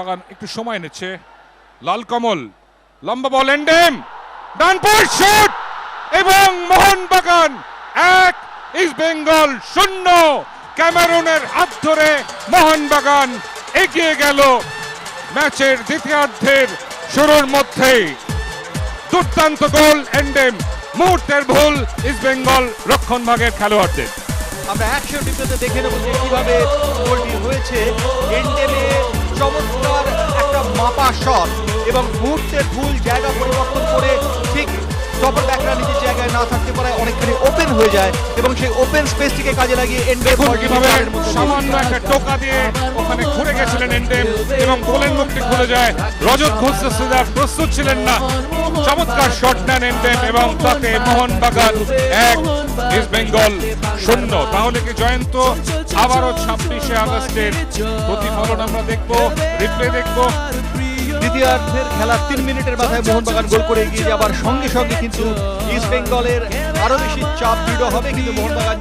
বাগান একটু সময় নিচ্ছে। লাল কমল লম্বা বল এন্ডেম ডান পাশ শট এবং মোহনবাগান 1 ইস্ট বেঙ্গল 0। ক্যামেরুনের হাত ধরে মোহনবাগান এগিয়ে গেল ম্যাচের দ্বিতীয়ার্ধের শুরুর মধ্যেই। দুর্দান্ত গোল এন্ডেম, মুহূর্তের ভুল ইস্ট বেঙ্গল রক্ষণভাগের খেলোয়াড়দের। আমরা অ্যাকশন রিপ্লেতে দেখে নেব যে কিভাবে গোলটি হয়েছে। এন্ডেমে চমৎকার একটা মাপা শট এবং মুহূর্তের ভুল জায়গা পরিবর্তন করে ঠিক টপার ব্যাকরা নিজের জায়গায় না থাকতে পারে অনেকখানি ওপেন হয়ে যায় এবং সেই ওপেন স্পেসটিকে কাজে লাগিয়ে এন্ডেম কিভাবে সামান্য একটা টোকা দিয়ে ওখানে ঘুরে গেছিলেন এন্ডেম এবং গোলের মুখটি খুলে যায়। রজত ঘোষদার প্রস্তুত ছিলেন না, চমৎকার শট নেন এন্ডেম এবং তাতে মোহনবাগান 1 ইস্ট বেঙ্গল 0। তাহলে কি জয়ন্ত আবারও 26শে আগস্টের প্রতিফলন আমরা দেখবো, রিপ্লে দেখবো? দ্বিতীয়ার্ধের খেলার 3 মিনিটের মাথায় মোহনবাগান গোল করে এগিয়ে যাবার সঙ্গে সঙ্গে কিন্তু ইস্ট বেঙ্গলের আরো বেশি চাপ দৃঢ় হবে, কিন্তু মোহনবাগান